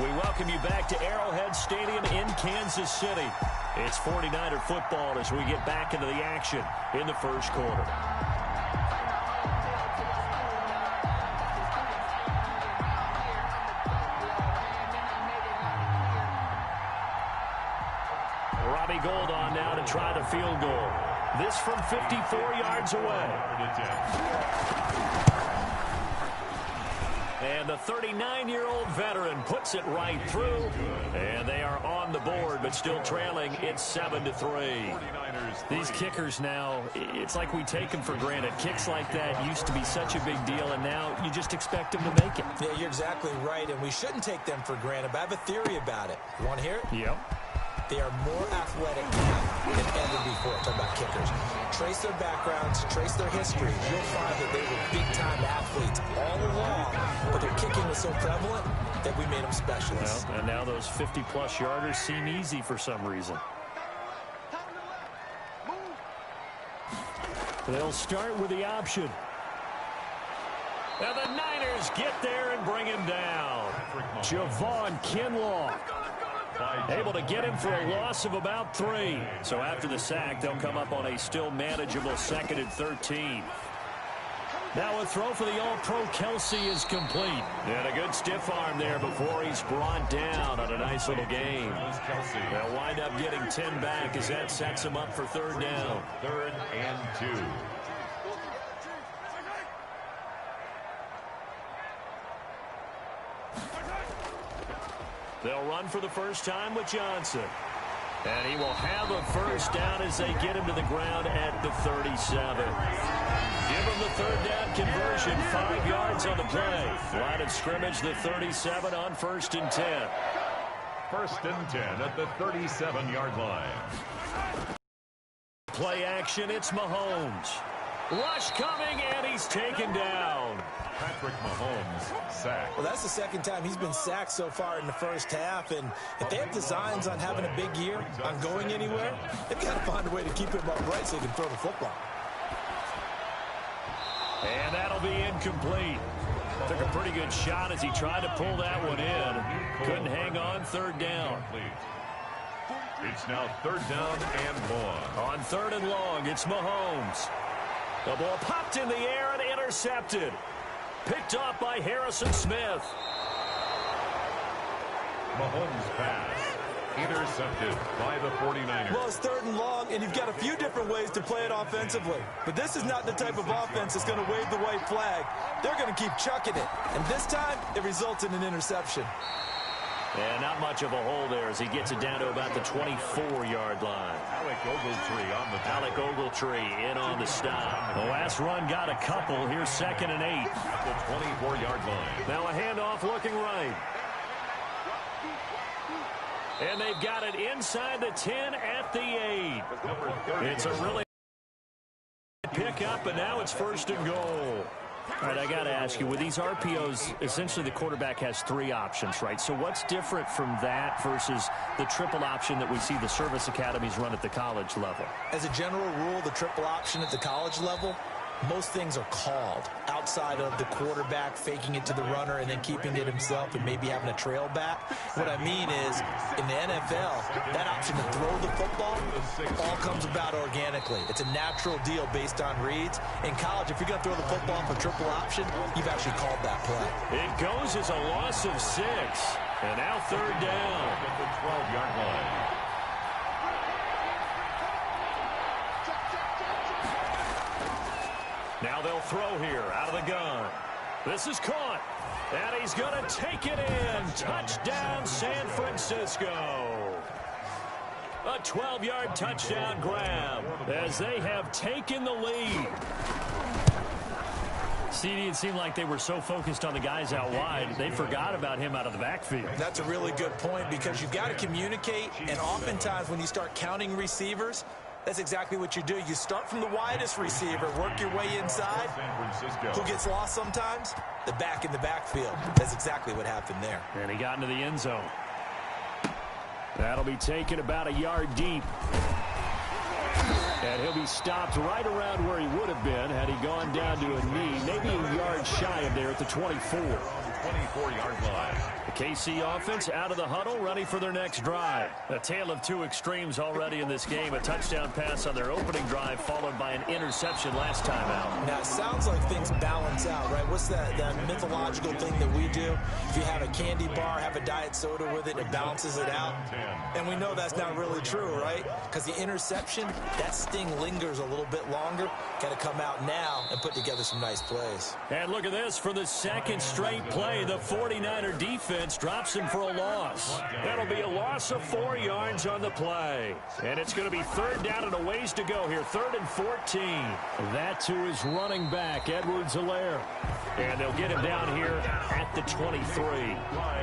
We welcome you back to Arrowhead Stadium in Kansas City. It's 49er football as we get back into the action in the first quarter. Robbie Gould on now to try the field goal. This from 54 yards away. And the 39-year-old veteran puts it right through. And they are on the board, but still trailing. It's 7-3. These kickers now, it's like we take them for granted. Kicks like that used to be such a big deal, and now you just expect them to make it. Yeah, you're exactly right, and we shouldn't take them for granted, but I have a theory about it. You want to hear it? Yep. They are more athletic now than ever before. Talk about kickers. Trace their backgrounds, trace their history. You'll find that they were big-time athletes all along, but their kicking was so prevalent that we made them specialists. Well, and now those 50-plus yarders seem easy for some reason. They'll start with the option. Now the Niners get there and bring him down. Javon Kinlaw. Able to get him for a loss of about 3. So after the sack, they'll come up on a still manageable 2nd and 13. Now a throw for the All-Pro Kelsey is complete. And a good stiff arm there before he's brought down on a nice little game. They'll wind up getting 10 back as that sets him up for 3rd down. 3rd and 2. They'll run for the first time with Johnson. And he will have a first down as they get him to the ground at the 37. Give him the 3rd down conversion, 5 yards on the play. Line of scrimmage, the 37 on 1st and 10. 1st and 10 at the 37-yard line. Play action, it's Mahomes. Rush coming, and he's taken down. Patrick Mahomes sacked. Well, that's the 2nd time he's been sacked so far in the first half, and if they have designs on having a big year, on going anywhere, they've got to find a way to keep him upright so he can throw the football. And that'll be incomplete. Took a pretty good shot as he tried to pull that one in. Couldn't hang on, 3rd down. It's now 3rd down and long. On 3rd and long, it's Mahomes. The ball popped in the air and intercepted. Picked off by Harrison Smith. Mahomes pass. Intercepted by the 49ers. Well, it's 3rd and long, and you've got a few different ways to play it offensively. But this is not the type of offense that's going to wave the white flag. They're going to keep chucking it. And this time, it results in an interception. And not much of a hole there as he gets it down to about the 24-yard line. Alec Ogletree in on the stop. The last run got a couple. Here's 2nd and 8. At the 24-yard line. Now a handoff looking right. And they've got it inside the 10 at the 8. It's a really pick up, and now it's 1st and goal. All right, I got to ask you, with these RPOs, essentially the quarterback has 3 options, right? So what's different from that versus the triple option that we see the service academies run at the college level? As a general rule, the triple option at the college level, most things are called outside of the quarterback faking it to the runner and then keeping it himself and maybe having a trail back. What I mean is, in the NFL, that option to throw the football all comes about organically. It's a natural deal based on reads. In college, if you're going to throw the football for triple option, you've actually called that play. It goes as a loss of 6. And now 3rd down. At the 12-yard line. Now they'll throw here out of the gun. This is caught. And he's going to take it in. Touchdown, San Francisco. A 12-yard touchdown grab as they have taken the lead. CD, it seemed like they were so focused on the guys out wide, they forgot about him out of the backfield. That's a really good point because you've got to communicate, and oftentimes when you start counting receivers, that's exactly what you do. You start from the widest receiver, work your way inside. Who gets lost sometimes? The back in the backfield. That's exactly what happened there. And he got into the end zone. That'll be taken about a yard deep. And he'll be stopped right around where he would have been had he gone down to a knee, maybe a yard shy of there at the 24. 24-yard line. The KC offense out of the huddle, ready for their next drive. A tale of two extremes already in this game. A touchdown pass on their opening drive, followed by an interception last time out. Now, it sounds like things balance out, right? What's that mythological thing that we do? If you have a candy bar, have a diet soda with it, it balances it out. And we know that's not really true, right? Because the interception, that sting lingers a little bit longer. Got to come out now and put together some nice plays. And look at this. For the second straight play, the 49er defense drops him for a loss. That'll be a loss of 4 yards on the play. And it's going to be third down and a ways to go here. 3rd and 14. That to his running back, Edwards-Helaire. And they'll get him down here at the 23.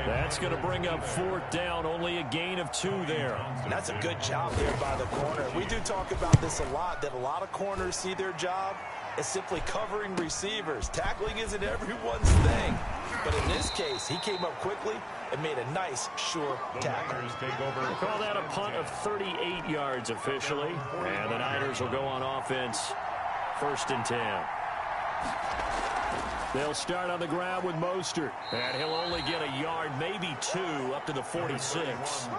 That's going to bring up 4th down. Only a gain of 2 there. That's a good job there by the corner. We do talk about this a lot, that a lot of corners see their job as simply covering receivers. Tackling isn't everyone's thing. But in this case, he came up quickly and made a nice, sure tackle. We'll call that a punt of 38 yards officially. And the Niners will go on offense. 1st and 10. They'll start on the ground with Mostert. And he'll only get a yard, maybe 2, up to the 46.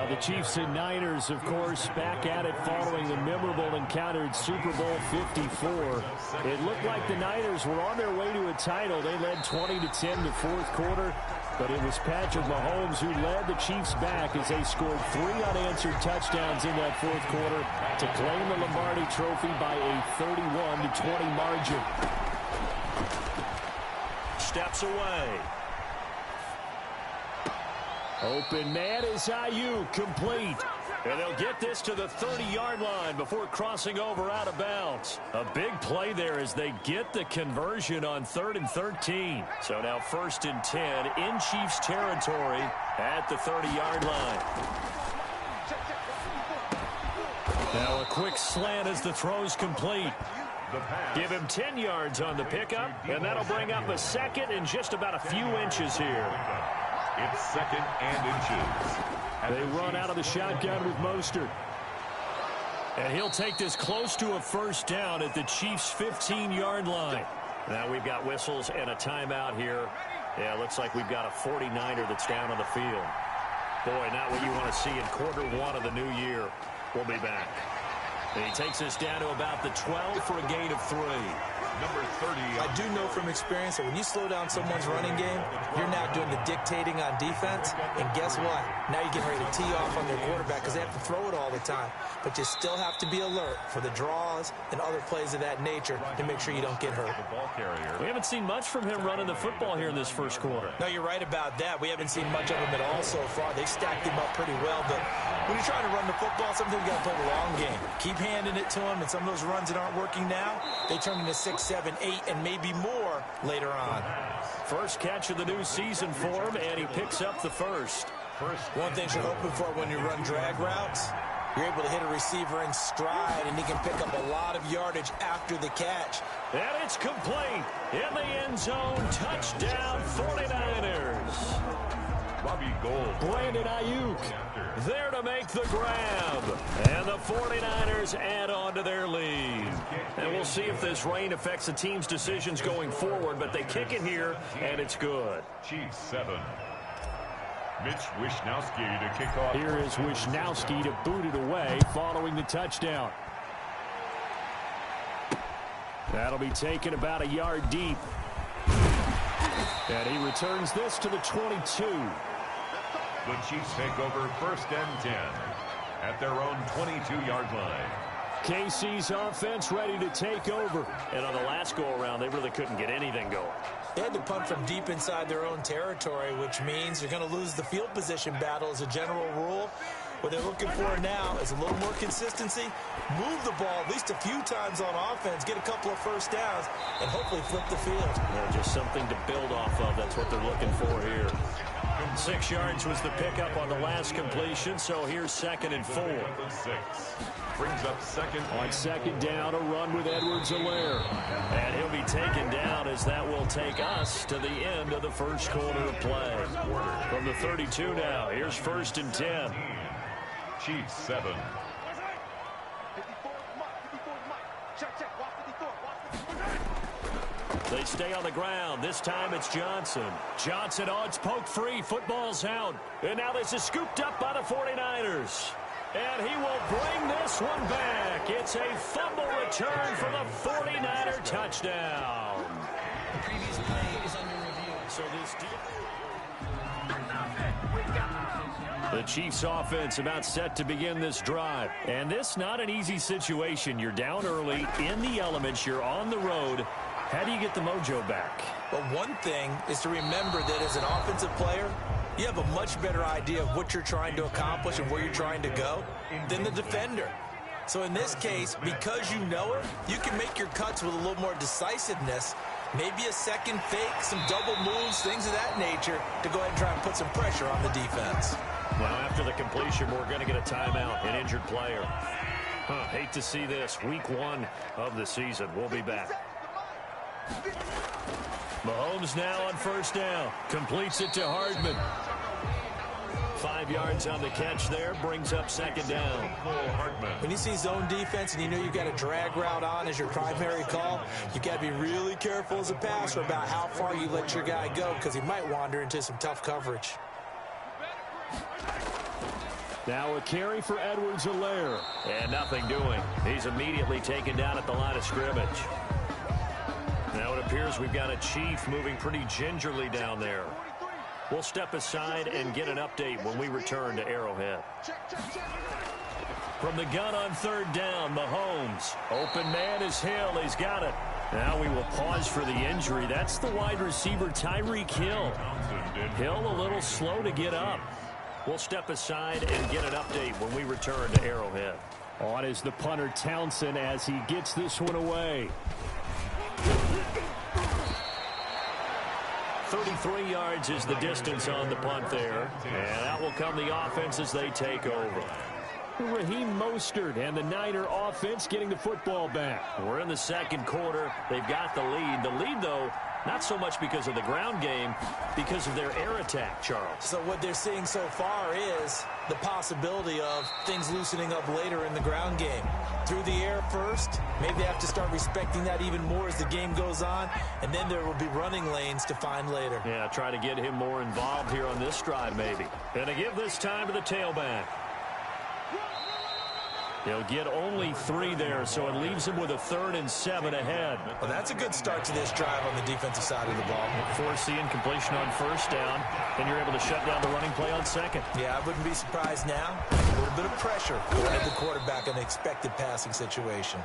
The Chiefs and Niners, of course, back at it following the memorable encounter in Super Bowl 54. It looked like the Niners were on their way to a title. They led 20-10 in the 4th quarter. But it was Patrick Mahomes who led the Chiefs back as they scored 3 unanswered touchdowns in that 4th quarter to claim the Lombardi Trophy by a 31-20 margin. Steps away. Open man is Ayuk, complete. And they'll get this to the 30-yard line before crossing over out of bounds. A big play there as they get the conversion on 3rd and 13. So now 1st and 10 in Chiefs territory at the 30-yard line. Now a quick slant as the throw's complete. Give him 10 yards on the pickup, and that'll bring up a 2nd and just about a few inches here. It's 2nd and inches. They run out of the shotgun with Mostert. And he'll take this close to a 1st down at the Chiefs' 15-yard line. Now we've got whistles and a timeout here. Yeah, looks like we've got a 49er that's down on the field. Boy, not what you want to see in quarter 1 of the new year. We'll be back. And he takes us down to about the 12 for a gain of 3. Number 30. I do know from experience that when you slow down someone's running game, you're now doing the dictating on defense. And guess what? Now you're getting ready to tee off on their quarterback because they have to throw it all the time. But you still have to be alert for the draws and other plays of that nature to make sure you don't get hurt. We haven't seen much from him running the football here in this 1st quarter. No, you're right about that. We haven't seen much of him at all so far. They've stacked him up pretty well. But when you're trying to run the football, sometimes you got to play the long game. Keep handing it to him, and some of those runs that aren't working now, they turn into 6, 7, 8, and maybe more later on. First catch of the new season for him, and he picks up the 1st. One thing you're hoping for when you run drag routes, you're able to hit a receiver in stride, and he can pick up a lot of yardage after the catch. And it's complete. In the end zone, touchdown 49ers. Bobby Gold. Brandon Ayuk there to make the grab. And the 49ers add on to their lead. And we'll see if this rain affects the team's decisions going forward, but they kick it here, and it's good. Chiefs 7. Mitch Wishnowsky to kick off. Here is Wishnowsky to boot it away following the touchdown. That'll be taken about a yard deep. And he returns this to the 22. The Chiefs take over 1st and 10 at their own 22-yard line. KC's offense ready to take over. And on the last go-around, they really couldn't get anything going. They had to punt from deep inside their own territory, which means you're going to lose the field position battle as a general rule. What they're looking for now is a little more consistency, move the ball at least a few times on offense, get a couple of 1st downs, and hopefully flip the field. Yeah, just something to build off of. That's what they're looking for here. 6 yards was the pickup on the last completion, so here's 2nd and 4. Brings up 2nd. On 2nd down, a run with Edwards-Helaire. And he'll be taken down as that will take us to the end of the 1st quarter of play. From the 32 now, here's 1st and 10. Chiefs 7. They stay on the ground. This time it's Johnson. Johnson, oh, it's poked free. Football's out. And now this is scooped up by the 49ers. And he will bring this one back. It's a fumble return for the 49er touchdown. The previous play is under review. So this the Chiefs offense about set to begin this drive. And this not an easy situation. You're down early in the elements. You're on the road. How do you get the mojo back? Well, one thing is to remember that as an offensive player, you have a much better idea of what you're trying to accomplish and where you're trying to go than the defender. So in this case, because you know it, you can make your cuts with a little more decisiveness, maybe a second fake, some double moves, things of that nature, to go ahead and try and put some pressure on the defense. Well, after the completion, we're going to get a timeout, an injured player. Hate to see this. Week 1 of the season. We'll be back. Mahomes now on first down. Completes it to Hardman. 5 yards on the catch there. Brings up second down. When you see zone defense and you know you've got a drag route on as your primary call, you've got to be really careful as a passer about how far you let your guy go because he might wander into some tough coverage. Now a carry for Edwards-Helaire. And nothing doing. He's immediately taken down at the line of scrimmage. Now it appears we've got a Chief moving pretty gingerly down there. We'll step aside and get an update when we return to Arrowhead. From the gun on third down, Mahomes. Open man is Hill. He's got it. Now we will pause for the injury. That's the wide receiver, Tyreek Hill. Hill a little slow to get up. We'll step aside and get an update when we return to Arrowhead. On is the punter, Townsend, as he gets this one away. 33 yards is the distance on the punt there. And out will come the offense as they take over. Raheem Mostert and the Niner offense getting the football back. We're in the second quarter. They've got the lead. The lead, though, not so much because of the ground game, because of their air attack, Charles. So what they're seeing so far is the possibility of things loosening up later in the ground game. Through the air first, maybe they have to start respecting that even more as the game goes on, and then there will be running lanes to find later. Yeah, try to get him more involved here on this drive, maybe. And to give this time to the tailback. He'll get only 3 there, so it leaves him with a 3rd and 7 ahead. Well, that's a good start to this drive on the defensive side of the ball. Force the incompletion on first down, and you're able to shut down the running play on second. Yeah, I wouldn't be surprised now. A little bit of pressure going at the quarterback in an expected passing situation.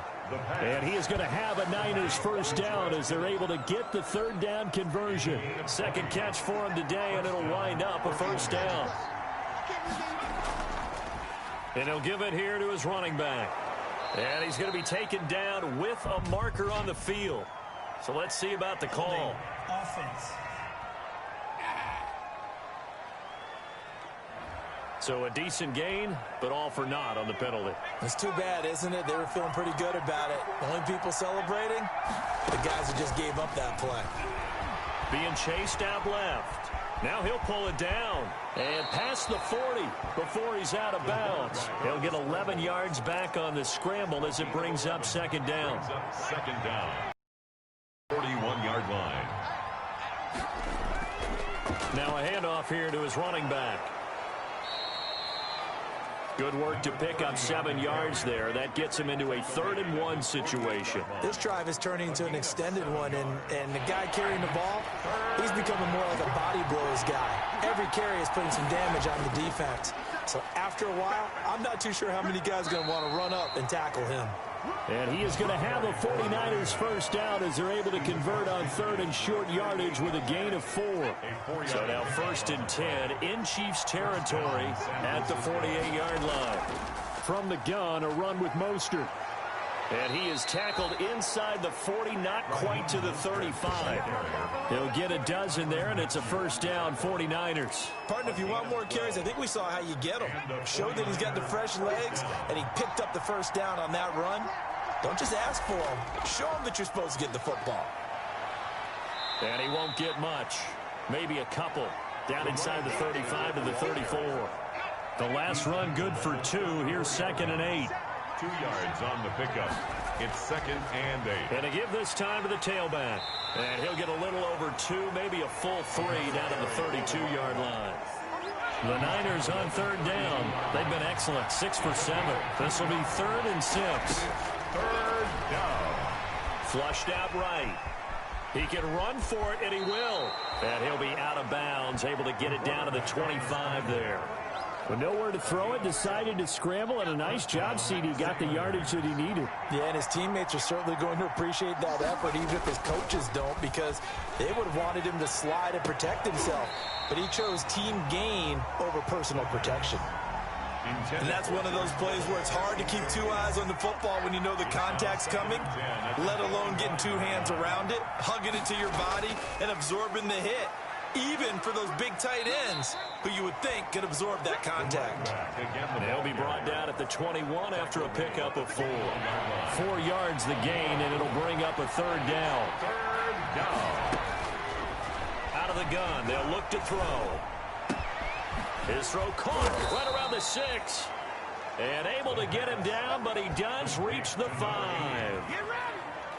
And he is going to have a Niners first down as they're able to get the 3rd down conversion. Second catch for him today, and it'll wind up a first down. And he'll give it here to his running back. And he's going to be taken down with a marker on the field. So let's see about the call. Offense. So a decent gain, but all for naught on the penalty. It's too bad, isn't it? They were feeling pretty good about it. The only people celebrating, the guys who just gave up that play. Being chased out left. Now he'll pull it down and past the 40 before he's out of bounds. He'll get 11 yards back on the scramble as it brings up second down. Second down. 41-yard line. Now a handoff here to his running back. Good work to pick up 7 yards there. That gets him into a 3rd and 1 situation. This drive is turning into an extended one, and the guy carrying the ball, he's becoming more like a body blows guy. Every carry is putting some damage on the defense. So after a while, I'm not too sure how many guys are going to want to run up and tackle him. And he is going to have a 49ers first down as they're able to convert on 3rd and short yardage with a gain of 4. So now 1st and 10 in Chiefs territory at the 48-yard line. From the gun, a run with Mostert. And he is tackled inside the 40, not quite to the 35. He'll get a dozen there, and it's a first down, 49ers. Partner, if you want more carries, I think we saw how you get them. Showed that he's got the fresh legs, and he picked up the first down on that run. Don't just ask for him. Show him that you're supposed to get the football. And he won't get much. Maybe a couple. Down inside the 35 to the 34. The last run good for 2. Here's 2nd and 8. 2 yards on the pickup. It's 2nd and 8. And to give this time to the tailback. And he'll get a little over 2, maybe a full 3 down to the 32-yard line. The Niners on 3rd down. They've been excellent, 6 for 7. This will be 3rd and 6. 3rd down. Flushed out right. He can run for it, and he will. And he'll be out of bounds, able to get it down to the 25 there. With nowhere to throw it, decided to scramble, and a nice job, CD. Got the yardage that he needed. Yeah, and his teammates are certainly going to appreciate that effort, even if his coaches don't, because they would have wanted him to slide and protect himself. But he chose team gain over personal protection. And that's one of those plays where it's hard to keep 2 eyes on the football when you know the contact's coming, let alone getting 2 hands around it, hugging it to your body, and absorbing the hit. Even for those big tight ends who you would think could absorb that contact. They'll be brought down at the 21 after a pickup of 4. 4 yards the gain, and it'll bring up a 3rd down. 3rd down. Out of the gun, they'll look to throw. His throw caught right around the 6. And able to get him down, but he does reach the 5.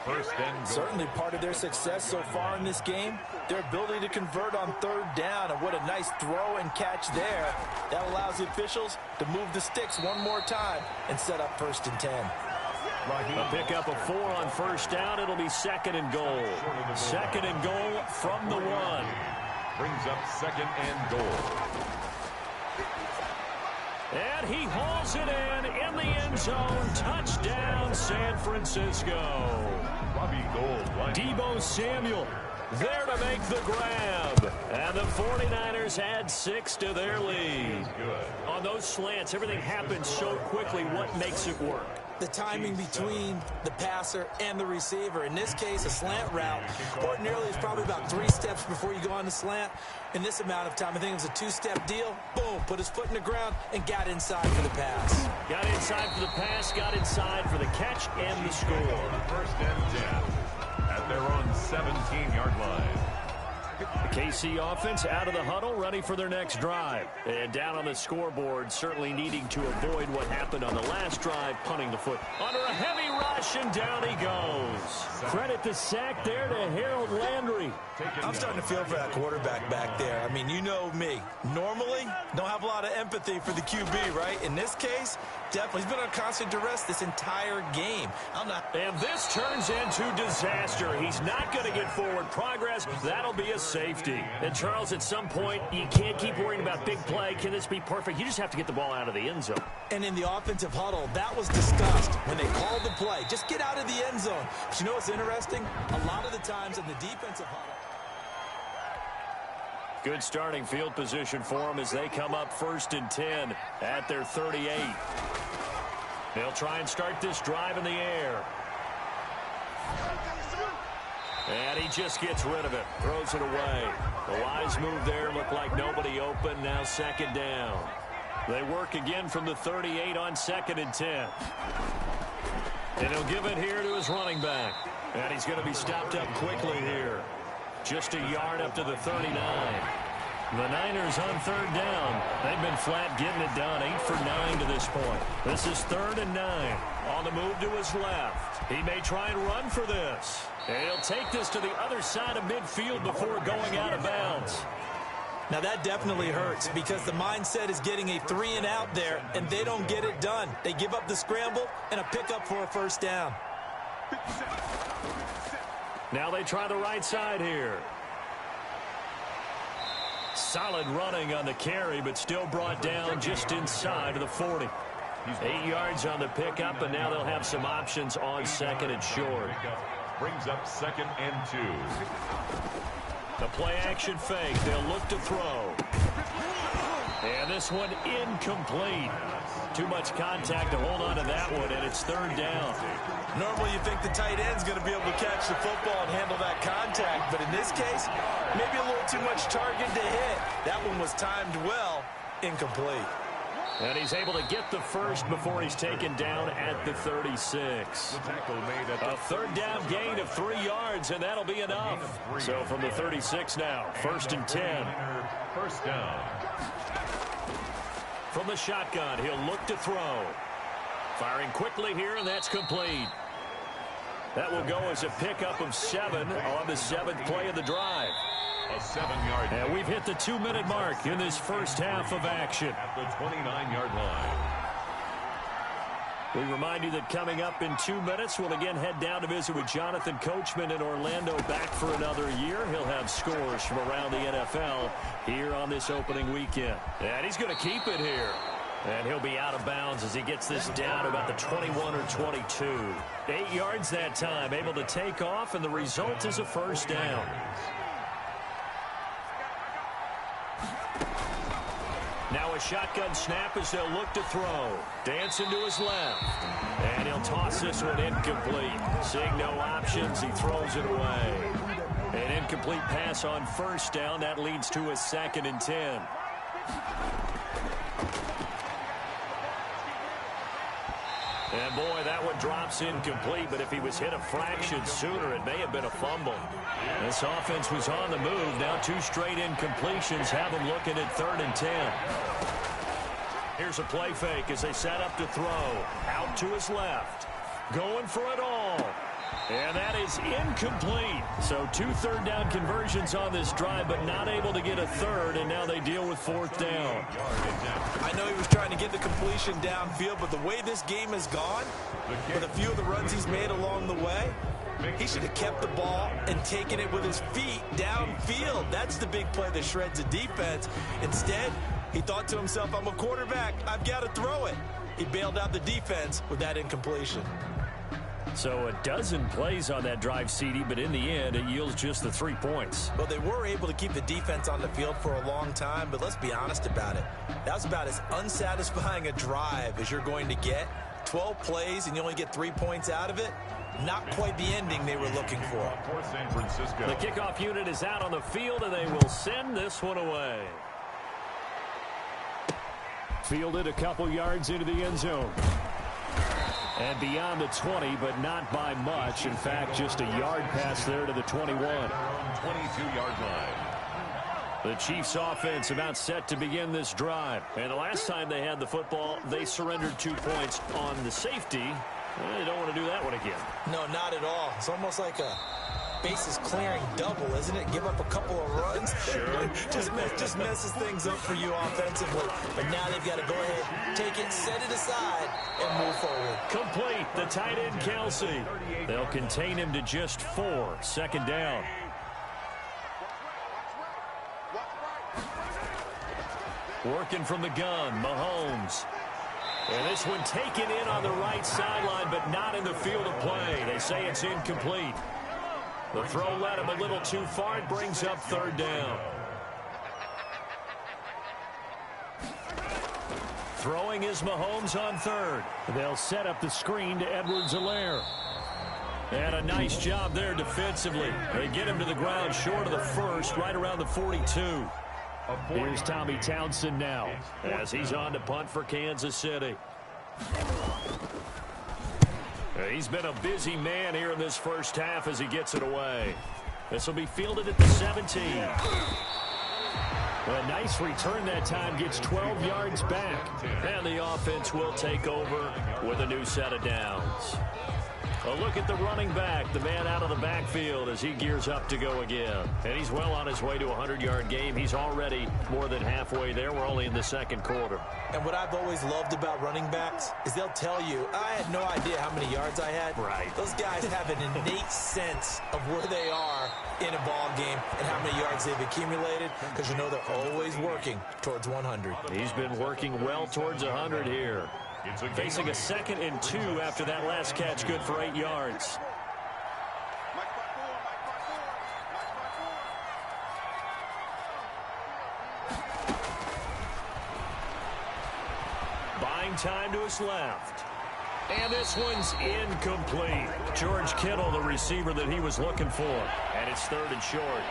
1st and goal. Certainly part of their success so far in this game, their ability to convert on 3rd down, and what a nice throw and catch there. That allows the officials to move the sticks one more time and set up 1st and 10. A pickup of 4 on 1st down. It'll be 2nd and goal. 2nd and goal from the 1. Brings up 2nd and goal. And he hauls it in the end zone. Touchdown, San Francisco. Robbie Gould. Deebo Samuel there to make the grab. And the 49ers add 6 to their lead. Good. On those slants, everything happens so quickly. What makes it work? The timing between the passer and the receiver. In this case, a slant route ordinarily is probably about 3 steps before you go on the slant. In this amount of time, I think it was a 2-step deal. Boom, put his foot in the ground and got inside for the pass. Got inside for the pass, got inside for the catch and the score. 1st and 10 at their own 17-yard line. The KC offense out of the huddle, ready for their next drive. And down on the scoreboard, certainly needing to avoid what happened on the last drive, punting the foot. Under a heavy rush, and down he goes. Credit the sack there to Harold Landry. I'm starting to feel for that quarterback back there. I mean, you know me. Normally, don't have a lot of empathy for the QB, right? In this case, definitely. He's been on constant duress this entire game. And this turns into disaster. He's not going to get forward progress. That'll be a safety. And, Charles, at some point, you can't keep worrying about big play. Can this be perfect? You just have to get the ball out of the end zone. And in the offensive huddle, that was discussed when they called the play. Just get out of the end zone. But you know what's interesting? A lot of the times in the defensive huddle, good starting field position for them as they come up 1st and 10 at their 38. They'll try and start this drive in the air. And he just gets rid of it, throws it away. The wise move there, looked like nobody open, now 2nd down. They work again from the 38 on 2nd and 10. And he'll give it here to his running back. And he's going to be stopped up quickly here. Just a yard up to the 39. The Niners on 3rd down. They've been flat getting it done, 8 for 9 to this point. This is 3rd and 9. On the move to his left. He may try and run for this. And he'll take this to the other side of midfield before going out of bounds. now that definitely hurts because the mindset is getting a 3-and-out there, and they don't get it done. They give up the scramble and a pickup for a 1st down. Now they try the right side here. Solid running on the carry, but still brought down just inside of the 40. 8 yards on the pickup, and now they'll have some options on 2nd and short. Brings up 2nd and 2. The play-action fake. They'll look to throw. And this one incomplete. Too much contact to hold on to that one, and it's 3rd down. Normally you think the tight end's going to be able to catch the football and handle that contact, but in this case, maybe a little too much target to hit. That one was timed well, incomplete. And he's able to get the first before he's taken down at the 36. A 3rd down gain of 3 yards, and that'll be enough. So from the 36 now, 1st and 10. 1st down. From the shotgun, he'll look to throw. Firing quickly here, and that's complete. That will go as a pickup of 7 on the 7th play of the drive. A 7-yard. And we've hit the 2-minute mark in this first half of action. At the 29-yard line. We remind you that coming up in 2 minutes, we'll again head down to visit with Jonathan Coachman in Orlando, back for another year. He'll have scores from around the NFL here on this opening weekend. And he's going to keep it here. And he'll be out of bounds as he gets this down about the 21 or 22. 8 yards that time, able to take off, and the result is a first down. Now a shotgun snap as they'll look to throw. Dancing to his left. And he'll toss this one incomplete. Seeing no options, he throws it away. An incomplete pass on first down. That leads to a 2nd and 10. And boy, that one drops incomplete, but if he was hit a fraction sooner, it may have been a fumble. This offense was on the move. Now 2 straight incompletions have them looking at 3rd and 10. Here's a play fake as they set up to throw. Out to his left. Going for it all. And that is incomplete. So 2 third-down conversions on this drive, but not able to get a third, and now they deal with 4th down. I know he was trying to get the completion downfield, but the way this game has gone, with a few of the runs he's made along the way, he should have kept the ball and taken it with his feet downfield. That's the big play that shreds the defense. Instead, he thought to himself, I'm a quarterback. I've got to throw it. He bailed out the defense with that incompletion. So a dozen plays on that drive, CD, but in the end, it yields just the 3 points. Well, they were able to keep the defense on the field for a long time, but let's be honest about it. That was about as unsatisfying a drive as you're going to get. 12 plays, and you only get 3 points out of it. Not quite the ending they were looking for. For San Francisco. The kickoff unit is out on the field, and they will send this one away. Fielded a couple yards into the end zone. And beyond the 20, but not by much. In fact, just a yard pass there to the 21. 22-yard line. The Chiefs offense about set to begin this drive. And the last time they had the football, they surrendered 2 points on the safety. They don't want to do that one again. No, not at all. It's almost like a bases clearing double, isn't it? Give up a couple of runs. Sure. just messes things up for you offensively. But now they've got to go ahead, take it, set it aside, and move forward. Complete. The tight end, Kelsey. They'll contain him to just 4. 2nd down. Working from the gun, Mahomes. And this one taken in on the right sideline, but not in the field of play. They say it's incomplete. The throw led him a little too far. It brings up 3rd down. Throwing is Mahomes on 3rd. They'll set up the screen to Edwards-Helaire. And a nice job there defensively. They get him to the ground short of the 1st, right around the 42. Here's Tommy Townsend now as he's on to punt for Kansas City. He's been a busy man here in this first half as he gets it away. This will be fielded at the 17. A nice return that time, gets 12 yards back. And the offense will take over with a new set of downs. A look at the running back, the man out of the backfield as he gears up to go again. And he's well on his way to a 100-yard game. He's already more than halfway there. We're only in the 2nd quarter. And what I've always loved about running backs is they'll tell you, I had no idea how many yards I had. Right. Those guys have an innate sense of where they are in a ball game and how many yards they've accumulated, because you know they're always working towards 100. He's been working well towards 100 here. Facing a 2nd and 2 after that last catch, good for 8 yards. Buying time to his left. And this one's incomplete. George Kittle, the receiver that he was looking for. And it's 3rd and short.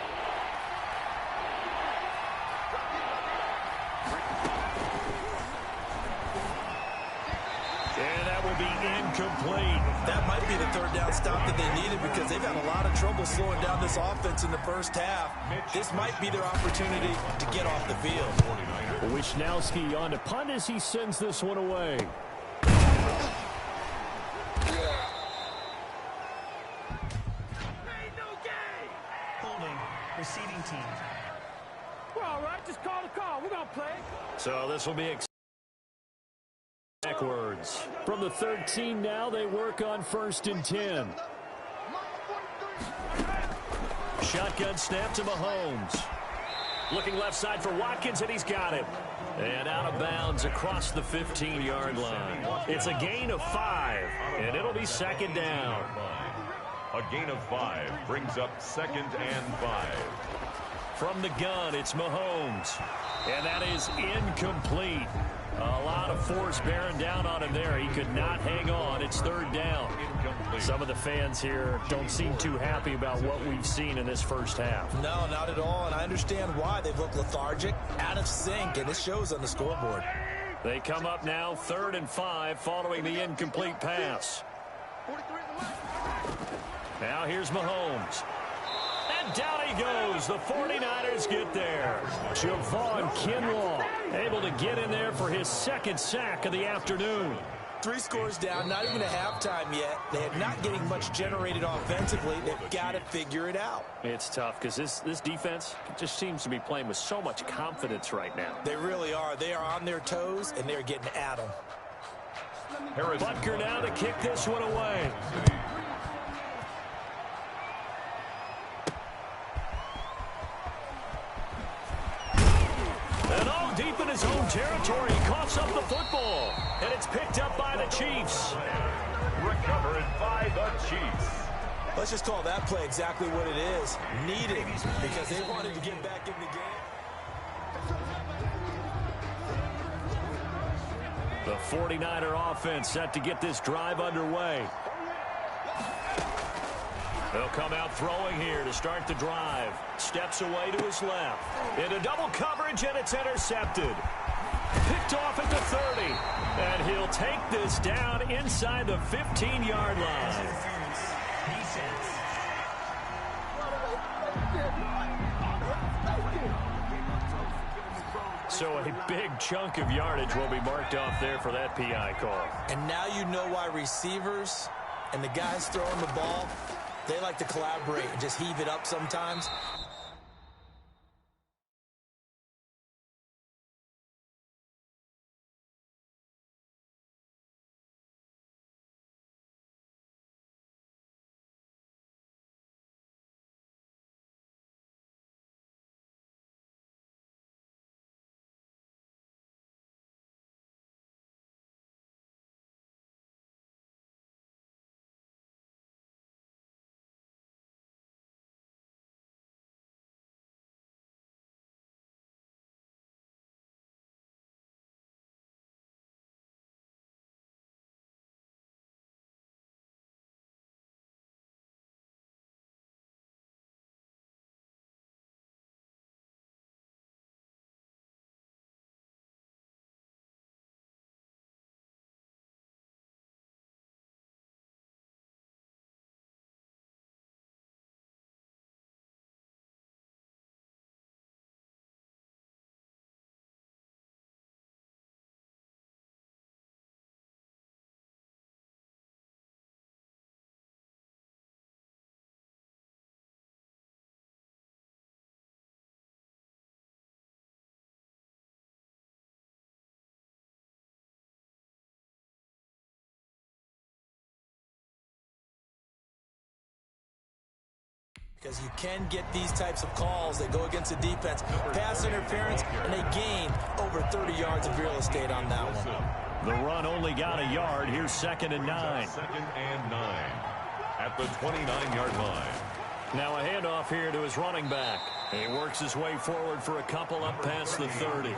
Incomplete. That might be the 3rd down stop that they needed, because they've had a lot of trouble slowing down this offense in the first half. This might be their opportunity to get off the field. Wisnowski on to punt as he sends this one away. So this will be backwards. From the 13 now, they work on 1st and 10. Shotgun snap to Mahomes. Looking left side for Watkins, and he's got it. And out of bounds across the 15-yard line. It's a gain of 5, and it'll be 2nd down. A gain of 5 brings up 2nd and 5. From the gun, it's Mahomes. And that is incomplete. A lot of force bearing down on him there. He could not hang on. It's 3rd down. Some of the fans here don't seem too happy about what we've seen in this first half. No, not at all, and I understand why. They've looked lethargic, out of sync, and it shows on the scoreboard. They come up now 3rd and 5 following the incomplete pass. Now here's Mahomes. And down he goes. The 49ers get there. Javon Kinlaw able to get in there for his 2nd sack of the afternoon. 3 scores down, not even a halftime yet. They're not getting much generated offensively. They've got to figure it out. It's tough because this defense just seems to be playing with so much confidence right now. They really are. They are on their toes, and they're getting at them. Butker now to kick this one away. And all deep in his own territory, he coughs up the football. And it's picked up by the Chiefs. Recovered by the Chiefs. Let's just call that play exactly what it is. Needed, because they wanted to get back in the game. The 49er offense set to get this drive underway. They'll come out throwing here to start the drive. Steps away to his left. Into double coverage, and it's intercepted. Picked off at the 30. And he'll take this down inside the 15-yard line. So a big chunk of yardage will be marked off there for that PI call. And now you know why receivers and the guys throwing the ball, they like to collaborate and just heave it up sometimes. Because you can get these types of calls that go against the defense, pass interference, and they gain over 30 yards of real estate on that one. The run only got a yard. Here's 2nd and 9. 2nd and 9 at the 29-yard line. Now a handoff here to his running back. He works his way forward for a couple up past the 30.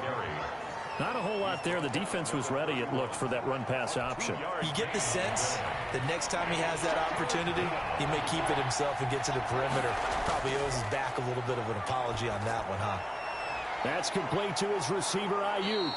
Not a whole lot there. The defense was ready, it looked, for that run-pass option. You get the sense that next time he has that opportunity, he may keep it himself and get to the perimeter. Probably owes his back a little bit of an apology on that one, huh? That's complete to his receiver, Ayuk.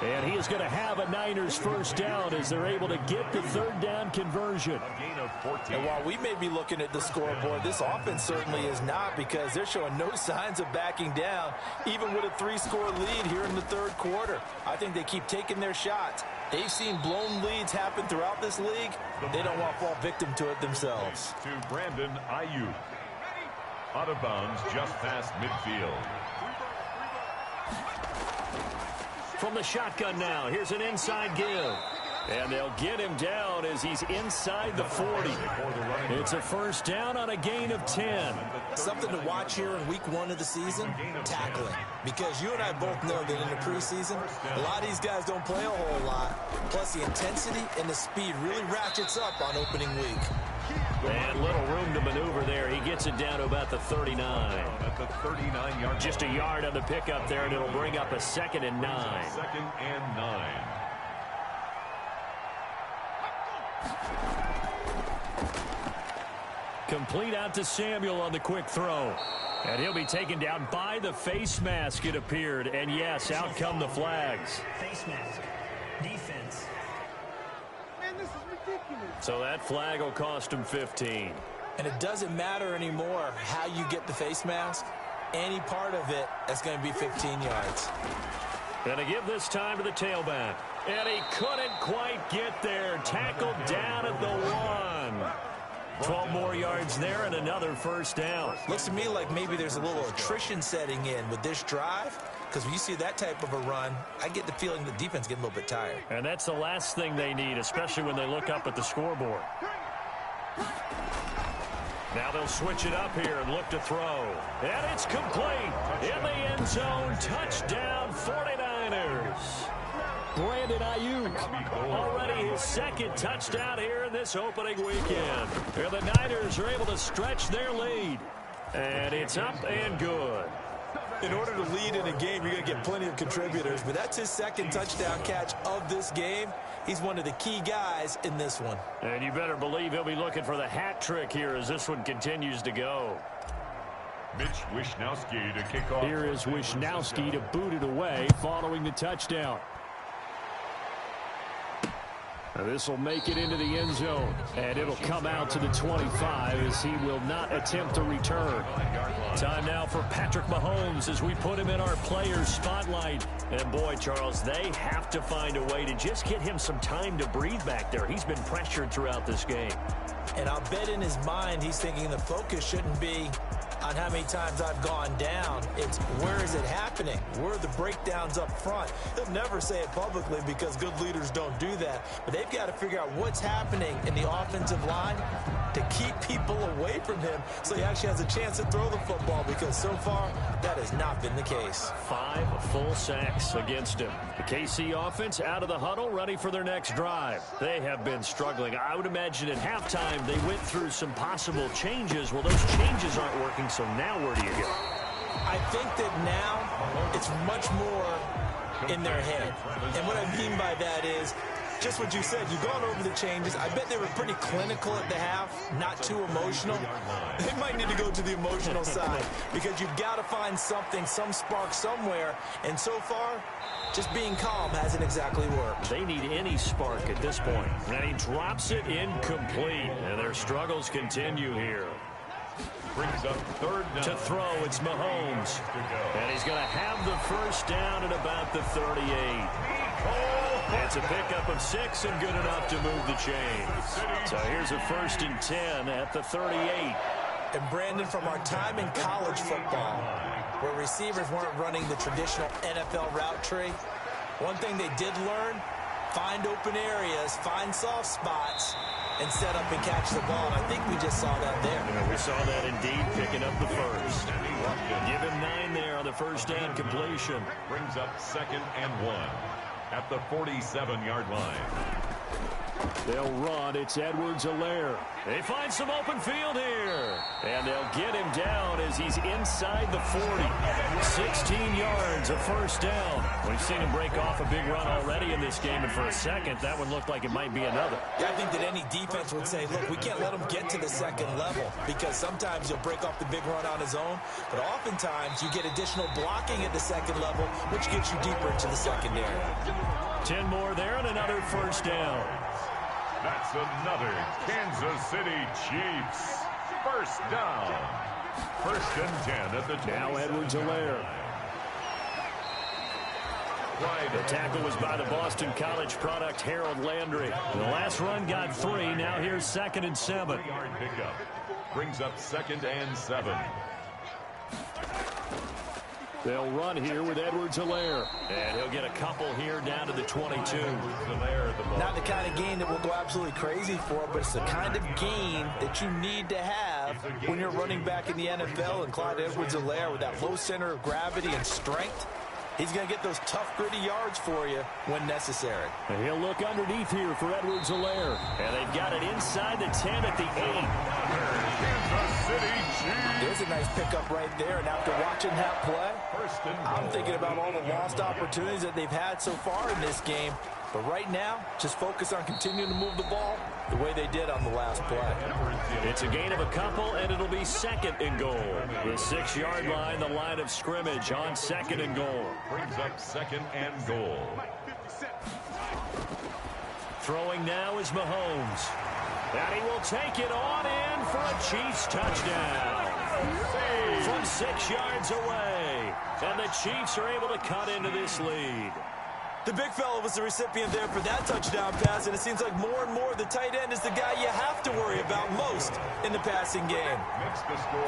And he is going to have a Niners first down as they're able to get the 3rd down conversion. A gain of 14. And while we may be looking at the scoreboard, this offense certainly is not, because they're showing no signs of backing down, even with a 3-score lead here in the 3rd quarter. I think they keep taking their shots. They've seen blown leads happen throughout this league. They don't want to fall victim to it themselves. To Brandon Ayuk. Out of bounds just past midfield. from the shotgun now. Here's an inside give. And they'll get him down as he's inside the 40. It's a first down on a gain of 10. Something to watch here in week 1 of the season, tackling. Because you and I both know that in the preseason, a lot of these guys don't play a whole lot. Plus the intensity and the speed really ratchets up on opening week. And little room to maneuver there. He gets it down to about the 39. At the 39-yard. Just a yard on the pickup there, and it'll bring up a 2nd and 9. 2nd and 9. Complete out to Samuel on the quick throw. And he'll be taken down by the face mask, it appeared. And yes, out come the flags. Face mask. Defense. Man, this is ridiculous. So that flag will cost him 15. And it doesn't matter anymore how you get the face mask. Any part of it, that's going to be 15 yards. Going to give this time to the tailback. And he couldn't quite get there. Tackled down at the 1. 12 more yards there and another first down. Looks to me like maybe there's a little attrition setting in with this drive. Because when you see that type of a run, I get the feeling the defense getting a little bit tired. And that's the last thing they need, especially when they look up at the scoreboard. Now they'll switch it up here and look to throw. And it's complete. In the end zone, touchdown 49ers. Brandon Ayuk, already his 2nd touchdown here in this opening weekend. And the Niners are able to stretch their lead. And it's up and good. In order to lead in a game, you're going to get plenty of contributors. But that's his 2nd touchdown catch of this game. He's one of the key guys in this one. And you better believe he'll be looking for the hat trick here as this one continues to go. Mitch Wishnowsky to kick off. Here is Wishnowsky to boot it away following the touchdown. Now this will make it into the end zone, and it'll come out to the 25 as he will not attempt to return. Time now for Patrick Mahomes as we put him in our players spotlight. And boy, Charles, they have to find a way to just get him some time to breathe back there. He's been pressured throughout this game. And I'll bet in his mind he's thinking the focus shouldn't be on how many times I've gone down. It's where is it happening? Where are the breakdowns up front? He'll never say it publicly because good leaders don't do that. But they've got to figure out what's happening in the offensive line to keep people away from him so he actually has a chance to throw the football, because so far that has not been the case. 5 full sacks against him. The KC offense out of the huddle, ready for their next drive. They have been struggling. I would imagine at halftime they went through some possible changes. Well, those changes aren't working, so now where do you go? I think that now it's much more in their head. And what I mean by that is just what you said. You've gone over the changes. I bet they were pretty clinical at the half, not too emotional. They might need to go to the emotional side because you've got to find something, some spark somewhere. And so far, just being calm hasn't exactly worked. They need any spark at this point. And he drops it incomplete. And their struggles continue here. Brings up 3rd down. To throw, it's Mahomes. And he's going to have the first down at about the 38. It's a pickup of 6 and good enough to move the chains. So here's a 1st and 10 at the 38. And Brandon, from our time in college football, where receivers weren't running the traditional NFL route tree, one thing they did learn, find open areas, find soft spots, and set up and catch the ball. And I think we just saw that there. And we saw that indeed, picking up the first. Give him 9 there on the first down completion. Brings up 2nd and 1 at the 47-yard line. They'll run. It's Edwards-Helaire. They find some open field here. And they'll get him down as he's inside the 40. 16 yards, a first down. We've seen him break off a big run already in this game, and for a second, that one looked like it might be another. Yeah, I think that any defense would say, look, we can't let him get to the 2nd level, because sometimes he'll break off the big run on his own, but oftentimes you get additional blocking at the 2nd level, which gets you deeper into the secondary. 10 more there and another first down. That's another Kansas City Chiefs first down. 1st and 10 at the 27. Now Edwards-Helaire. The tackle was by the Boston College product, Harold Landry. The last run got 3. Now here's 2nd and 7. Yard pickup. Brings up 2nd and 7. They'll run here with Edwards-Helaire. And he'll get a couple here down to the 22. Not the kind of game that will go absolutely crazy for, but it's the kind of game that you need to have when you're running back in the NFL. And Clyde Edwards-Helaire, with that low center of gravity and strength, he's going to get those tough, gritty yards for you when necessary. And he'll look underneath here for Edwards-Helaire. And they've got it inside the 10 at the 8. There's a nice pickup right there. And after watching that play, I'm thinking about all the lost opportunities that they've had so far in this game. But right now, just focus on continuing to move the ball the way they did on the last play. It's a gain of a couple, and it'll be 2nd and goal. The 6-yard line, the line of scrimmage on 2nd and goal. Brings up 2nd and goal. Throwing now is Mahomes. And he will take it on in for a Chiefs touchdown. From 6 yards away. And the Chiefs are able to cut into this lead. The big fella was the recipient there for that touchdown pass, and it seems like more and more the tight end is the guy you have to worry about most in the passing game.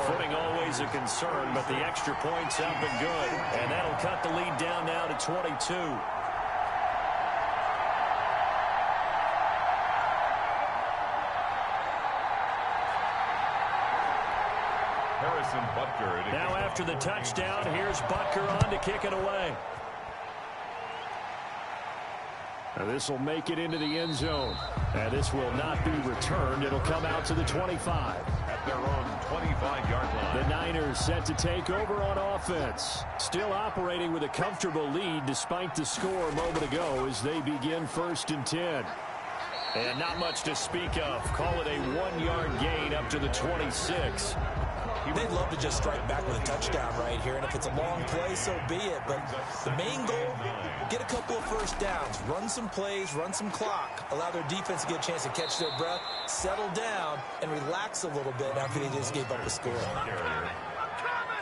Footing always a concern, but the extra point's up and good. And that'll cut the lead down now to 22. Now after the touchdown, here's Butker on to kick it away. Now this will make it into the end zone. And this will not be returned. It'll come out to the 25. At their own 25-yard line. The Niners set to take over on offense. Still operating with a comfortable lead despite the score a moment ago as they begin 1st and 10. And not much to speak of. Call it a 1-yard gain up to the 26. They'd love to just strike back with a touchdown right here, and if it's a long play, so be it. But the main goal, get a couple of first downs, run some plays, run some clock, allow their defense to get a chance to catch their breath, settle down, and relax a little bit after they just gave up a score.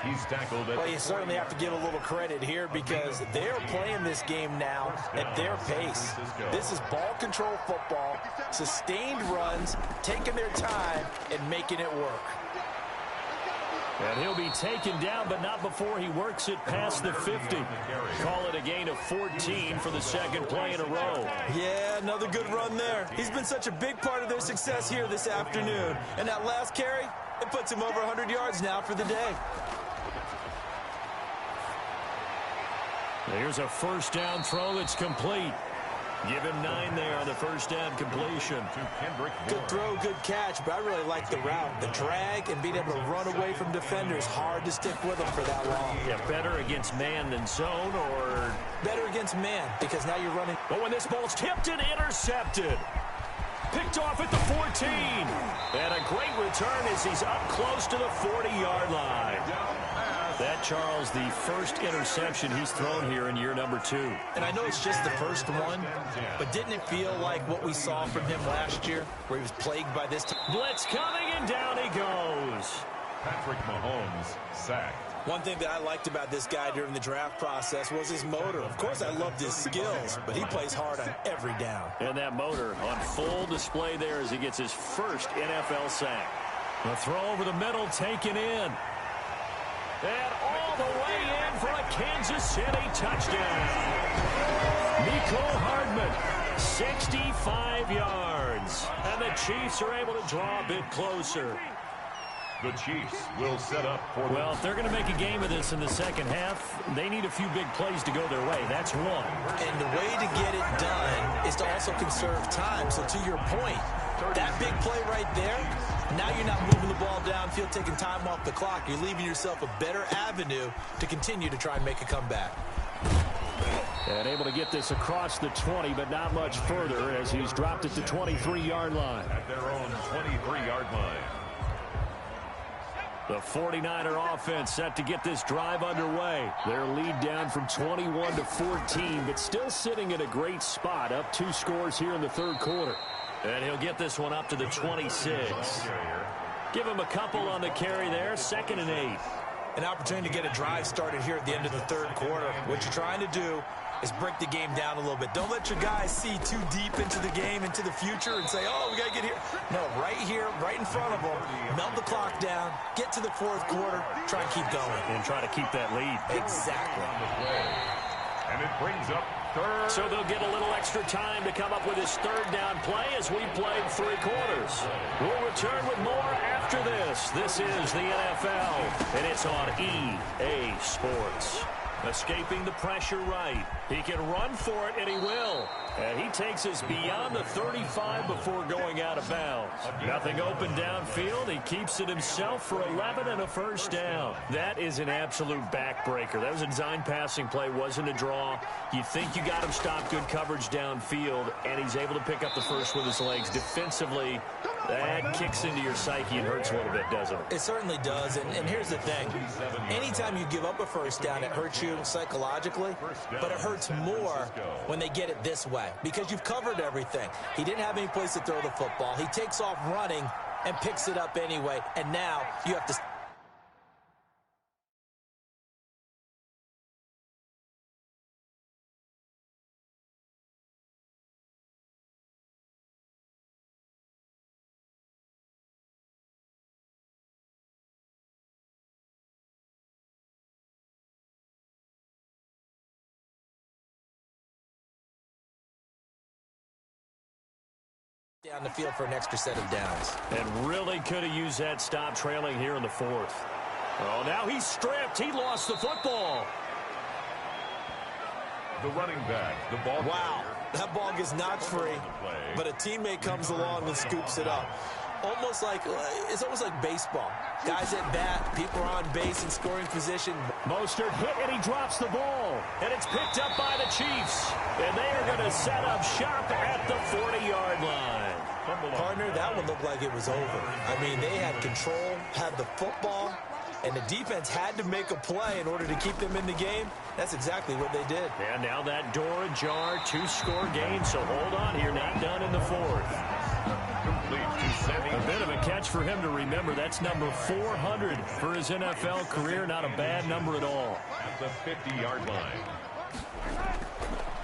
He's tackled it. Well, you certainly have to give a little credit here because they're playing this game now at their pace. This is ball control football, sustained runs, taking their time, and making it work. And he'll be taken down, but not before he works it past the 50. Call it a gain of 14 for the 2nd play in a row. Yeah, another good run there. He's been such a big part of their success here this afternoon. And that last carry, it puts him over 100 yards now for the day. Here's a 1st down throw that's complete. Give him 9 there on the 1st down completion. Good throw, good catch, but I really like the route. The drag and being able to run away from defenders, hard to stick with them for that long. Yeah, better against man than zone, or? Better against man, because now you're running. But when this ball's tipped and intercepted. Picked off at the 14. And a great return as he's up close to the 40-yard line. That, Charles, the first interception he's thrown here in year number 2. And I know it's just the first one, but didn't it feel like what we saw from him last year, where he was plagued by this? Blitz coming, and down he goes. Patrick Mahomes sacked. One thing that I liked about this guy during the draft process was his motor. Of course, I loved his skills, but he plays hard on every down. And that motor on full display there as he gets his first NFL sack. The throw over the middle taken in. And all the way in for a Kansas City touchdown. Mecole Hardman, 65 yards. And the Chiefs are able to draw a bit closer. The Chiefs will set up for Well, if they're going to make a game of this in the second half, they need a few big plays to go their way. That's one. And the way to get it done is to also conserve time. So to your point, that big play right there, now you're not moving the ball downfield, taking time off the clock. You're leaving yourself a better avenue to continue to try and make a comeback. And able to get this across the 20, but not much further as he's dropped at the 23-yard line. at their own 23-yard line. The 49er offense set to get this drive underway. Their lead down from 21 to 14, but still sitting at a great spot, up 2 scores here in the 3rd quarter. And he'll get this one up to the 26. Give him a couple on the carry there, 2nd and 8. An opportunity to get a drive started here at the end of the 3rd quarter. What you're trying to do is break the game down a little bit. Don't let your guys see too deep into the game, into the future, and say, oh, we got to get here. No, right here, right in front of them, melt the clock down, get to the fourth quarter, try and keep going. And try to keep that lead. Exactly. And it brings up third. So they'll get a little extra time to come up with his third down play as we played 3 quarters. We'll return with more after this. This is the NFL, and it's on EA Sports. Escaping the pressure right. He can run for it, and he will. And he takes us beyond the 35 before going out of bounds. Nothing open downfield. He keeps it himself for 11 and a first down. That is an absolute backbreaker. That was a design passing play, wasn't a draw. You think you got him stopped, good coverage downfield, and he's able to pick up the first with his legs. Defensively, that kicks into your psyche and hurts a little bit, doesn't it? It certainly does, and here's the thing. Anytime you give up a first down, it hurts you psychologically, but it hurts more when they get it this way because you've covered everything. He didn't have any place to throw the football. He takes off running and picks it up anyway, and now you have to... down the field for an extra set of downs. And really could have used that stop trailing here in the fourth. Oh, now he's stripped. He lost the football. The running back, the ball. Wow, that ball gets knocked free, but a teammate comes along and scoops it up. It's almost like baseball. Guys at bat, people are on base in scoring position. Mostert hit and he drops the ball. And it's picked up by the Chiefs. And they are going to set up shop at the 40-yard line. Partner, that one looked like it was over. I mean, they had control, had the football, and the defense had to make a play in order to keep them in the game. That's exactly what they did. And now that door ajar, 2-score game. So hold on here, not done in the fourth. A bit of a catch for him to remember. That's number 400 for his NFL career. Not a bad number at all. At the 50-yard line.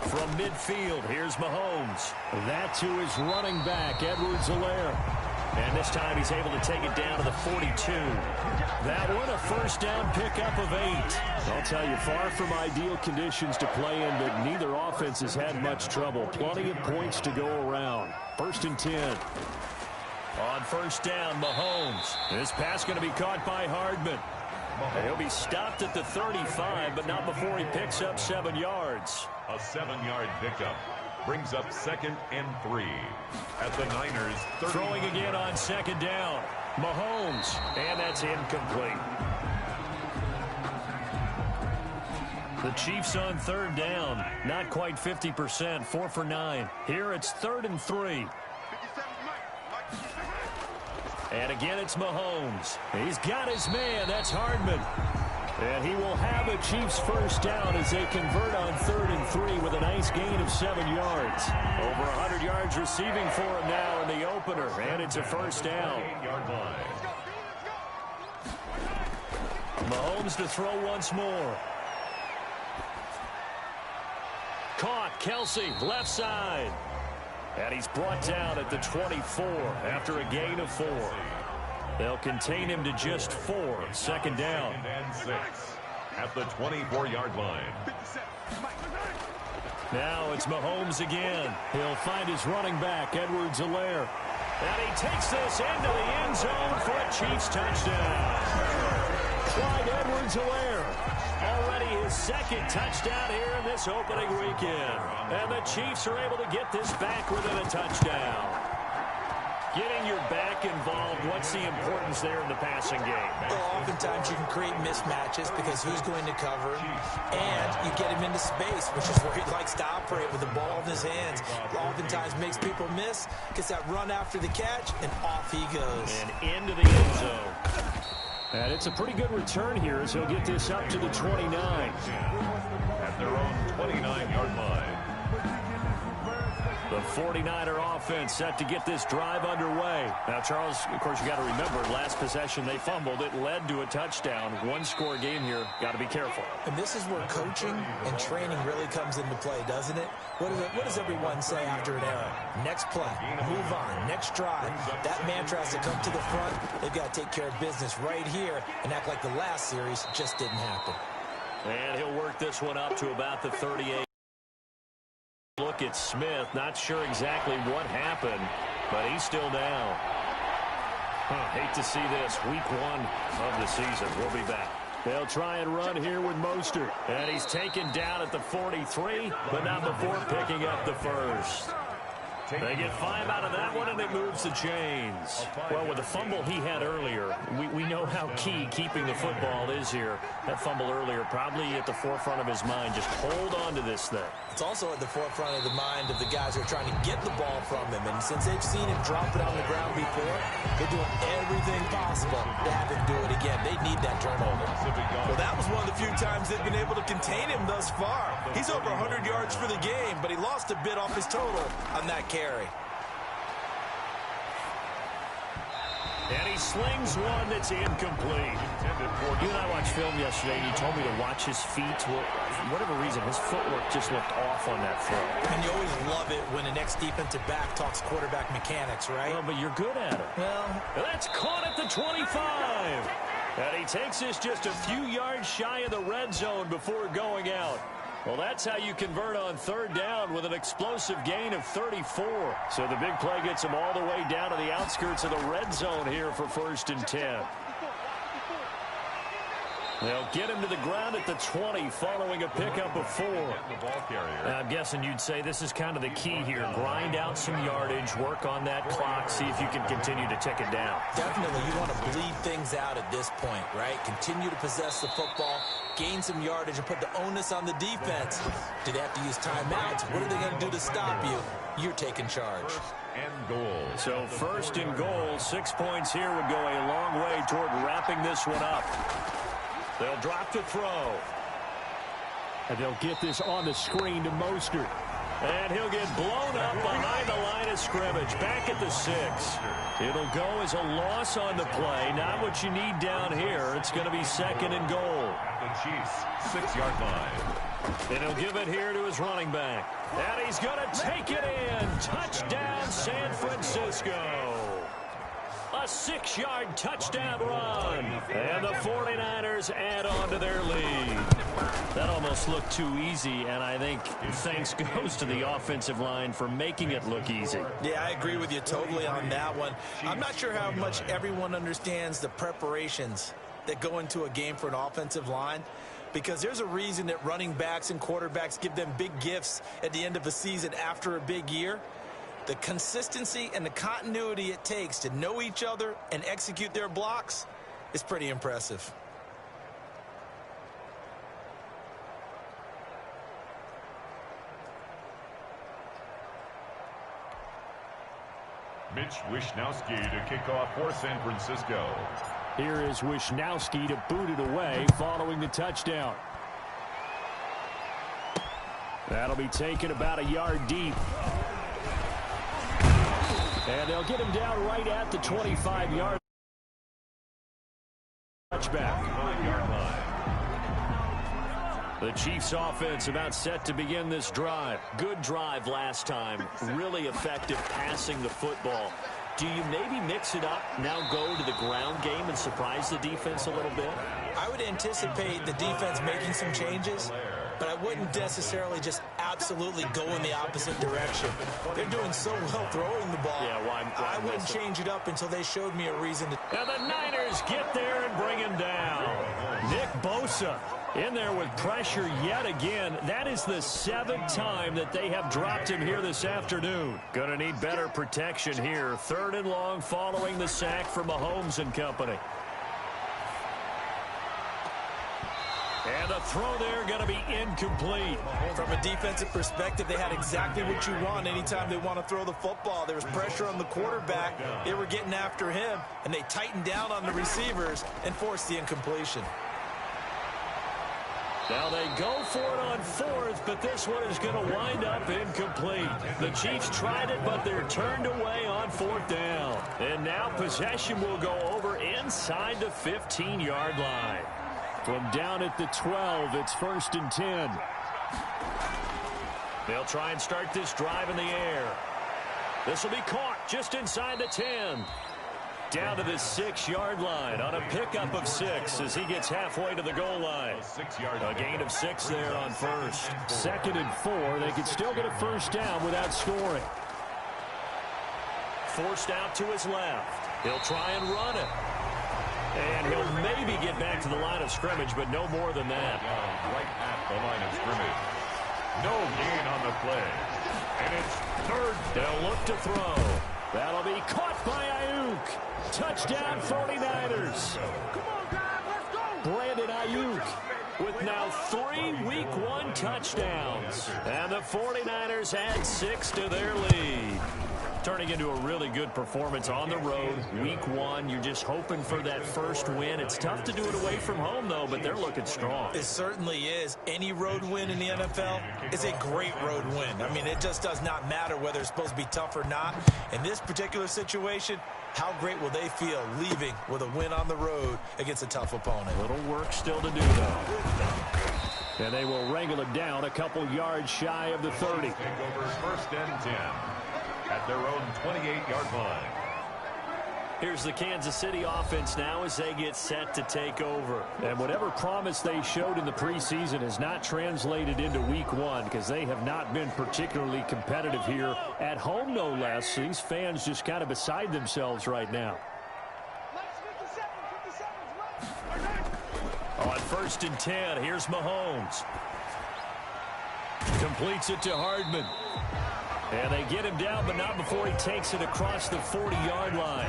From midfield, here's Mahomes. That's who is running back, Edwards-Helaire. And this time he's able to take it down to the 42. That one, a first down pickup of 8. I'll tell you, far from ideal conditions to play in, but neither offense has had much trouble. Plenty of points to go around. 1st and 10. On first down, Mahomes. This pass going to be caught by Hardman. He'll be stopped at the 35, but not before he picks up 7 yards. A 7-yard pickup brings up 2nd and 3 at the Niners. Throwing again on 2nd down. Mahomes, and that's incomplete. The Chiefs on 3rd down, not quite 50%, 4 for 9. Here it's 3rd and 3. And again, it's Mahomes. He's got his man. That's Hardman. And he will have a Chiefs first down as they convert on 3rd and 3 with a nice gain of 7 yards. Over 100 yards receiving for him now in the opener. And it's a first down. Mahomes to throw once more. Caught. Kelsey, left side. And he's brought down at the 24 after a gain of 4. They'll contain him to just 4. 2nd down. 2nd and 6 at the 24-yard line. Now it's Mahomes again. He'll find his running back, Edwards-Helaire. And he takes this into the end zone for a Chiefs touchdown. Clyde Edwards-Helaire. Already his 2nd touchdown here in this opening weekend. And the Chiefs are able to get this back within a touchdown. Getting your back involved, what's the importance there in the passing game? Well, oftentimes you can create mismatches because who's going to cover, and you get him into space, which is where he likes to operate with the ball in his hands. Oftentimes makes people miss, gets that run after the catch, and off he goes. And into the end zone. And it's a pretty good return here as he'll get this up to the 29. At their own 29-yard line. The 49er offense set to get this drive underway. Now, Charles, of course, you got to remember, last possession they fumbled. It led to a touchdown. One-score game here. Got to be careful. And this is where coaching and training really comes into play, doesn't it? What does everyone say after an error? Next play, move on, next drive. That mantra has to come to the front. They've got to take care of business right here and act like the last series just didn't happen. And he'll work this one up to about the 38. Look at Smith. Not sure exactly what happened, but he's still down. Hate to see this. Week 1 of the season. We'll be back. They'll try and run here with Mostert. And he's taken down at the 43, but not before picking up the first. They get 5 out of that one, and it moves the chains. Well, with the fumble he had earlier, we know how key keeping the football is here. That fumble earlier probably at the forefront of his mind. Just hold on to this thing. It's also at the forefront of the mind of the guys who are trying to get the ball from him. And since they've seen him drop it on the ground before, they're doing everything possible to have him do it again. They need that turnover. Well, that was one of the few times they've been able to contain him thus far. He's over 100 yards for the game, but he lost a bit off his total on that carry. And he slings one that's incomplete. You and I watched film yesterday, and you told me to watch his feet. Well, for whatever reason, his footwork just looked off on that throw. And you always love it when the next defensive back talks quarterback mechanics, right? Well, but you're good at it. Well, that's caught at the 25. And he takes this just a few yards shy of the red zone before going out. Well, that's how you convert on third down with an explosive gain of 34. So the big play gets him all the way down to the outskirts of the red zone here for 1st and 10. They'll get him to the ground at the 20 following a pickup of 4. I'm guessing you'd say this is kind of the key here. Grind out some yardage, work on that clock, see if you can continue to tick it down. Definitely. You want to bleed things out at this point, right? Continue to possess the football, gain some yardage, and put the onus on the defense. Do they have to use timeouts? What are they going to do to stop you? You're taking charge. So 1st and goal, 6 points here would go a long way toward wrapping this one up. They'll drop to throw. And they'll get this on the screen to Mostert. And he'll get blown up behind the line of scrimmage. Back at the 6. It'll go as a loss on the play. Not what you need down here. It's going to be 2nd and goal. The Chiefs, 6-yard line. And he'll give it here to his running back. And he's going to take it in. Touchdown, San Francisco. A 6-yard touchdown run. And the 49ers add on to their lead. That almost looked too easy, and I think thanks goes to the offensive line for making it look easy. Yeah, I agree with you totally on that one. I'm not sure how much everyone understands the preparations that go into a game for an offensive line, because there's a reason that running backs and quarterbacks give them big gifts at the end of a season after a big year. The consistency and the continuity it takes to know each other and execute their blocks is pretty impressive. Mitch Wishnowsky to kick off for San Francisco. Here is Wishnowsky to boot it away following the touchdown. That'll be taken about a yard deep. And they'll get him down right at the 25-yard touchback. The Chiefs offense about set to begin this drive. Good drive last time. Really effective passing the football. Do you maybe mix it up, now go to the ground game and surprise the defense a little bit? I would anticipate the defense making some changes, but I wouldn't necessarily just absolutely go in the opposite direction. They're doing so well throwing the ball. Yeah, why I wouldn't change it up until they showed me a reason to. And the Niners get there and bring him down. Nick Bosa in there with pressure yet again. That is the 7th time that they have dropped him here this afternoon. Going to need better protection here. 3rd and long following the sack from Mahomes and company. And the throw there going to be incomplete. From a defensive perspective, they had exactly what you want anytime they want to throw the football. There was pressure on the quarterback. They were getting after him, and they tightened down on the receivers and forced the incompletion. Now they go for it on fourth, but this one is going to wind up incomplete. The Chiefs tried it, but they're turned away on fourth down. And now possession will go over inside the 15-yard line. From down at the 12, it's 1st and 10. They'll try and start this drive in the air. This will be caught just inside the 10. Down to the 6-yard line on a pickup of 6 as he gets halfway to the goal line. A gain of 6 there on first. 2nd and 4. They could still get a first down without scoring. Forced out to his left. He'll try and run it. And he'll maybe get back to the line of scrimmage, but no more than that. Right at the line of scrimmage. No gain on the play. And it's 3rd down. They'll look to throw. That'll be caught by Ayuk. Touchdown 49ers. Come on, guys, let's go. Brandon Ayuk with now 3 Week 1 touchdowns. And the 49ers add 6 to their lead. Turning into a really good performance on the road. Week 1, you're just hoping for that first win. It's tough to do it away from home, though, but they're looking strong. It certainly is. Any road win in the NFL is a great road win. I mean, it just does not matter whether it's supposed to be tough or not. In this particular situation, how great will they feel leaving with a win on the road against a tough opponent? Little work still to do, though. And they will wrangle it down a couple yards shy of the 30. Take over 1st and 10 at their own 28-yard line. Here's the Kansas City offense now as they get set to take over. And whatever promise they showed in the preseason has not translated into Week 1 because they have not been particularly competitive here at home, no less. These fans just kind of beside themselves right now. On 1st and 10, here's Mahomes. Completes it to Hardman. And they get him down, but not before he takes it across the 40-yard line.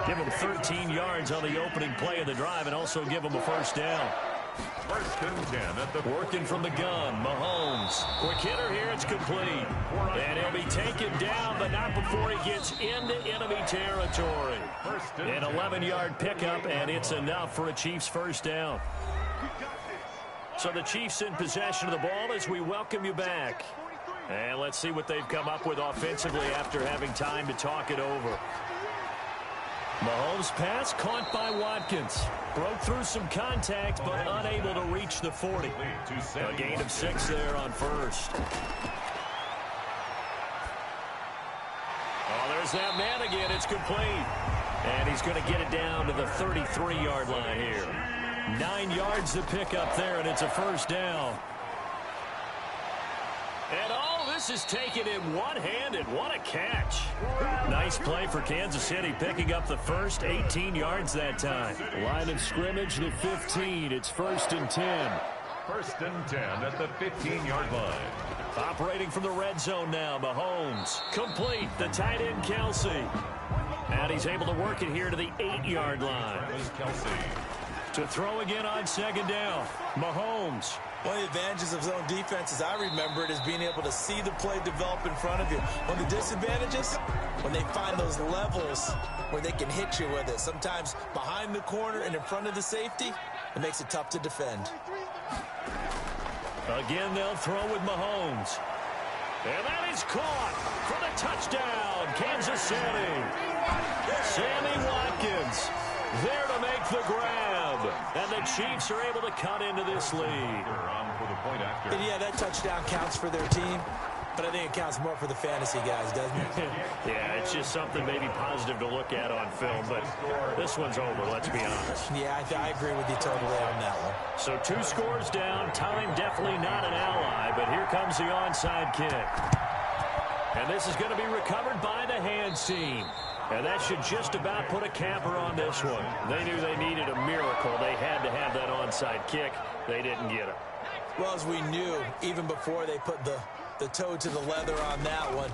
Give him 13 yards on the opening play of the drive and also give him a first down. 1st and 10 at the... Working from the gun, Mahomes. Quick hitter here, it's complete. And he'll be taken down, but not before he gets into enemy territory. An 11-yard pickup, and it's enough for a Chiefs first down. So the Chiefs in possession of the ball as we welcome you back. And let's see what they've come up with offensively after having time to talk it over. Mahomes' pass caught by Watkins. Broke through some contact, but unable to reach the 40. A gain of 6 there on first. Oh, there's that man again. It's complete. And he's going to get it down to the 33-yard line here. 9 yards to pick up there, and it's a first down. And all this is taken in one-handed. What a catch. Nice play for Kansas City, picking up the first 18 yards that time. Line of scrimmage to 15. It's 1st and 10. 1st and 10 at the 15-yard line. Operating from the red zone now, Mahomes. Complete, the tight end, Kelsey. And he's able to work it here to the 8-yard line. Kelsey. To throw again on 2nd down, Mahomes. One of the advantages of zone defense, as I remember it, is being able to see the play develop in front of you. One of the disadvantages, when they find those levels where they can hit you with it. Sometimes behind the corner and in front of the safety, it makes it tough to defend. Again, they'll throw with Mahomes. And that is caught for the touchdown, Kansas City. Sammy Watkins there to make the grab. And the Chiefs are able to cut into this lead. And yeah, that touchdown counts for their team, but I think it counts more for the fantasy guys, doesn't it? Yeah, it's just something maybe positive to look at on film, but this one's over, let's be honest. Yeah, I agree with you totally on that one. So 2 scores down, time definitely not an ally, but here comes the onside kick. And this is going to be recovered by the hands team. And that should just about put a capper on this one. They knew they needed a miracle. They had to have that onside kick. They didn't get it. Well, as we knew, even before they put the toe to the leather on that one,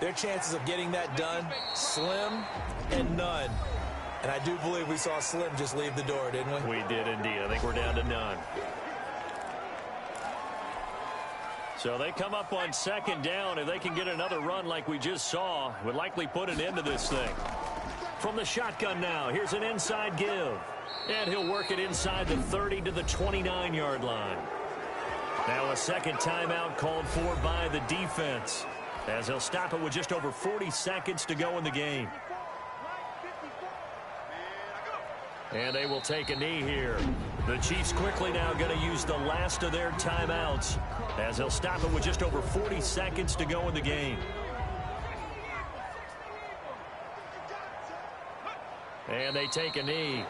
their chances of getting that done, slim and none. And I do believe we saw Slim just leave the door, didn't we? We did indeed. I think we're down to none. So they come up on 2nd down. If they can get another run like we just saw, would likely put an end to this thing. From the shotgun now, here's an inside give. And he'll work it inside the 30 to the 29-yard line. Now a second timeout called for by the defense, as they'll stop it with just over 40 seconds to go in the game. And they will take a knee here. The Chiefs quickly now going to use the last of their timeouts, as they'll stop it with just over 40 seconds to go in the game. And they take a knee.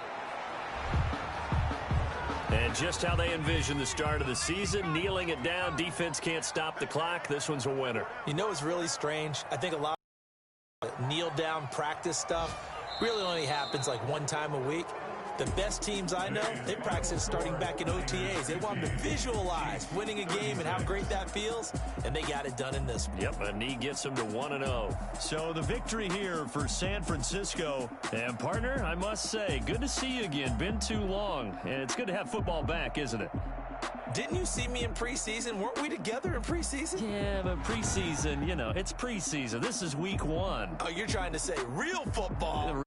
And just how they envision the start of the season, kneeling it down, defense can't stop the clock. This one's a winner. You know what's really strange? I think a lot of kneel down practice stuff really only happens like one time a week. The best teams I know, they practice starting back in OTAs. They want them to visualize winning a game and how great that feels, and they got it done in this one. Yep, a knee gets them to 1-0. So the victory here for San Francisco. And, partner, I must say, good to see you again. Been too long, and it's good to have football back, isn't it? Didn't you see me in preseason? Weren't we together in preseason? Yeah, but preseason, you know, it's preseason. This is week 1. Oh, you're trying to say real football.